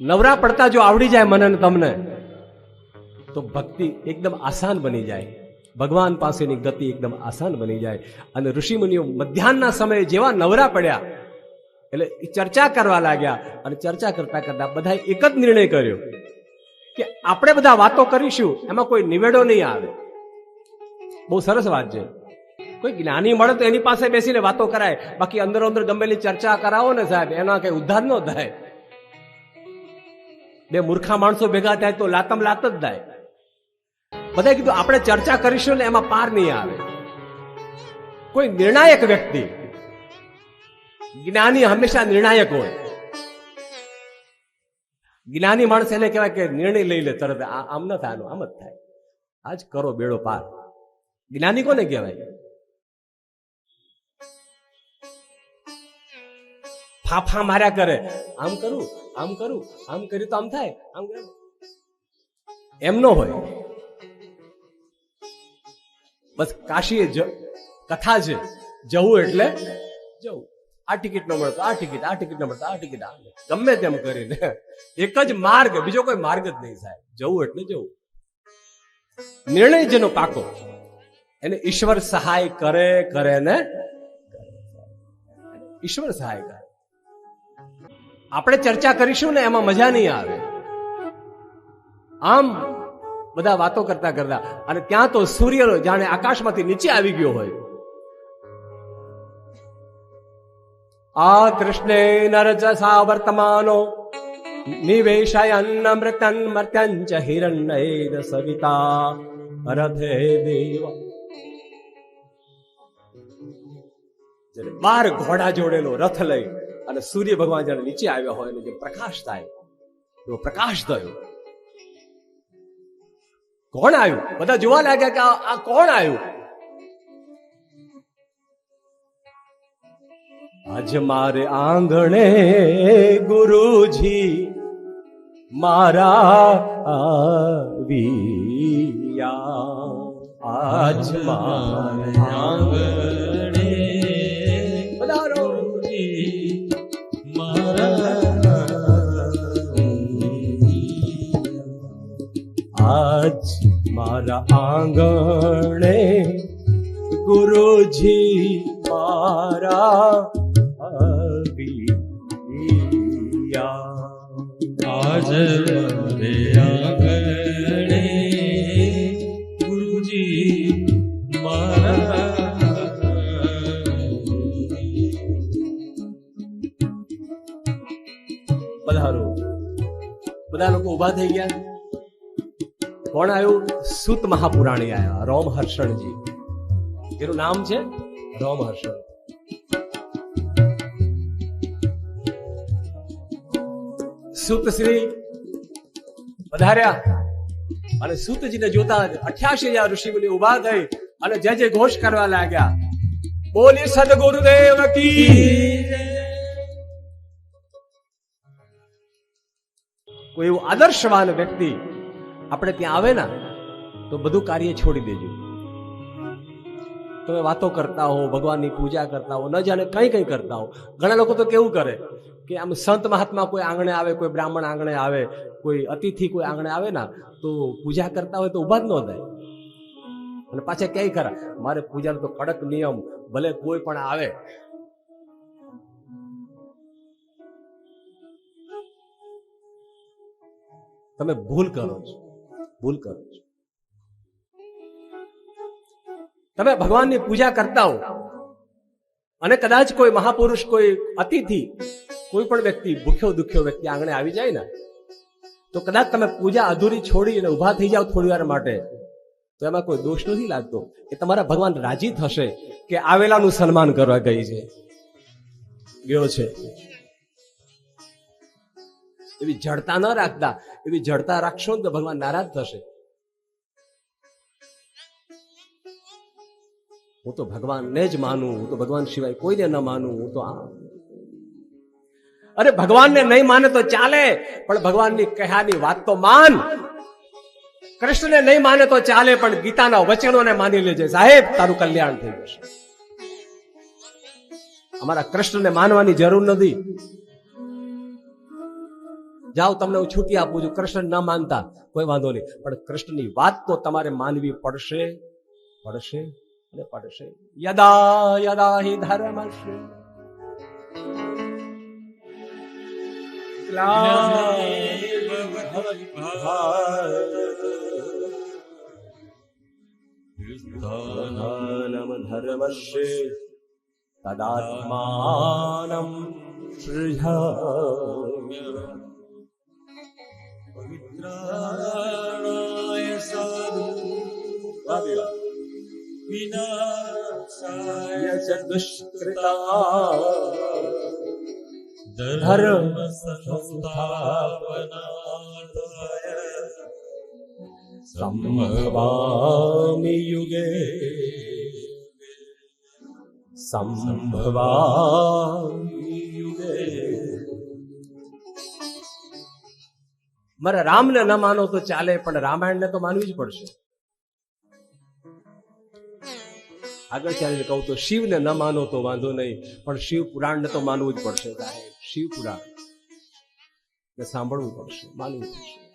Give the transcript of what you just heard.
નવરા પડતા જો આવડી જાય મને ને તમને તો ભક્તિ એકદમ આસાન બની જાય, ભગવાન પાસેની ગતિ એકદમ આસાન બની જાય. અને ઋષિમુનિઓ મધ્યાહનના સમયે જેવા નવરા પડ્યા એટલે ચર્ચા કરવા લાગ્યા, અને ચર્ચા કરતા કરતા બધાએ એક જ નિર્ણય કર્યો કે આપણે બધા વાતો કરીશું, એમાં કોઈ નિવેડો નહીં આવે. બહુ સરસ વાત છે. કોઈ જ્ઞાની મળે તો એની પાસે બેસીને વાતો કરાય, બાકી અંદર અંદર ગમેલી ચર્ચા કરાવો ને સાહેબ, એના કઈ ઉદ્ધાર ન થાય. બે મૂર્ખા માણસો ભેગા થાય તો લાતમ લાત જ થાય. બધાએ કીધું આપણે ચર્ચા કરીશું ને એમાં પાર નહીં આવે. કોઈ નિર્ણાયક વ્યક્તિ, જ્ઞાની હંમેશા નિર્ણાયક હોય. જ્ઞાની માણસ એને કહેવાય કે નિર્ણય લઈ લે તરત, આમ ન થાય, આમ જ થાય, આજ કરો બેડો પાર. જ્ઞાની કોને કહેવાય? ફાફા માર્યા કરે, આમ કરું આમ કરું, આમ કર્યું તો આમ થાય, આમ કર્યું એમ ન હોય. બસ કાશી કથા છે, જવું એટલે જવું. આ ટિકિટ ન મળે તો આ ટિકિટ, આ ટિકિટ ન મળે તો આ ટિકિટ, ગમે તેમ કરીને એક જ માર્ગ, બીજો કોઈ માર્ગ જ નહીં સાહેબ. જવું એટલે જવું. નિર્ણય જેનો પાકો એને ઈશ્વર સહાય કરે કરે ને ઈશ્વર સહાય કરે. આપણે ચર્ચા કરીશું ને એમાં મજા નહીં આવે. આમ બધા વાતો કરતા કરતા, અને ત્યાં તો સૂર્ય જાણે આકાશમાંથી નીચે આવી ગયો હોય. આ કૃષ્ણે નરજસા વર્તમાનો નિવેશયન્ન મૃતન મર્ત્યંચ હિરણ્યેદ સવિતા રથે દેવ. 12 ઘોડા જોડેલો રથ લઈ અને સૂર્ય ભગવાન જાણે નીચે આવ્યા હોય ને જે પ્રકાશ થાય એવો પ્રકાશ થયો. કોણ આવ્યું? બધા જોવા લાગ્યા કે આ કોણ આવ્યું? આજ મારે આંગણે ગુરુજી મારા આવ્યા. આજ મારે આંગણે પધારો આજ મારા આંગણે ગુરુજી મારા આવ્યા. આજ મારે આંગણે ગુરુજી મારા. પધારો. બધા લોકો ઉભા થઈ ગયા. કોણ આવ્યું? સૂત મહાપુરાણી આવ્યા, રોમહર્ષણજી. એનું નામ છે રોમહર્ષણ. સૂતશ્રી પધાર્યા અને સૂતજીને જોતા 88,000 ઋષિમુનિ ઉભા થઈ અને જય જય ઘોષ કરવા લાગ્યા. બોલી સદગુરુદેવ કી. કોઈ એવું આદર્શવાન વ્યક્તિ આપણે ત્યાં આવે ને તો બધું કાર્ય છોડી દેજો. તમે વાતો કરતા હો, ભગવાનની પૂજા કરતા હો, ન જાણે કઈ કઈ કરતા હો. ઘણા લોકો તો કેવું કરે કે આમ સંત મહાત્મા કોઈ આંગણે આવે, કોઈ બ્રાહ્મણ આંગણે આવે, કોઈ અતિથિ કોઈ આંગણે આવે ને તો પૂજા કરતા હોય તો ઉભા જ ન થાય. અને પાછા ક્યાંય ખરા મારે પૂજાનો તો કડક નિયમ, ભલે કોઈ પણ આવે. તમે ભૂલ કરો છો, ભૂલ કરો છો. તમે ભગવાનની પૂજા કરતા હો અને કદાચ કોઈ મહાપુરુષ, કોઈ અતિથિ, કોઈ પણ વ્યક્તિ, ભૂખ્યો દુખ્યો વ્યક્તિ આંગણે આવી જાય ને તો કદાચ તમે પૂજા અધૂરી છોડી અને ઉભા થઈ જાઓ થોડી વાર માટે તો એમાં કોઈ દોષ નથી લાગતો. એ તમારા ભગવાન રાજી થશે કે આવેલાનું સન્માન કરવા ગઈ છે, ગયો છે. એવી જડતા ન રાખતા. એવી જડતા રાખશો ને તો ભગવાન નારાજ થશે. હું તો ભગવાનને જ માનું, હું તો ભગવાન સિવાય કોઈને ન માનું, હું તો આ. અરે ભગવાનને નહીં માને તો ચાલે, પણ ભગવાનની કહેવાની વાત તો માન. કૃષ્ણને નહીં માને તો ચાલે, પણ ગીતાના વચનોને માની લેજે સાહેબ, તારું કલ્યાણ થઈ જશે. અમારા કૃષ્ણને માનવાની જરૂર નથી. જાઓ તમને હું છૂટી આપું છું, કૃષ્ણ ના માનતા કોઈ વાંધો નહીં, પણ કૃષ્ણની વાત તો તમારે માનવી પડશે પડશે અને પડશે. યદા યદા હિ ધર્મસ્ય ધર્મસ્ય તદાત્માનં સૃજામ્ય. પવિત્રાણાય સાધુ વિનાશાય ચ દુષ્કૃતા ધર્મ સંસ્થાપનાર્થાય સંભવામિ યુગે સંભવામિ યુગે. મારે રામને ન માનો તો ચાલે, પણ રામાયણને તો માનવી જ પડશે. આગળ ચાલીને કહું તો શિવને ન માનો તો વાંધો નહીં, પણ શિવ પુરાણને તો માનવું જ પડશે. શિવ પુરાણ સાંભળવું પડશે, માનવું પડશે.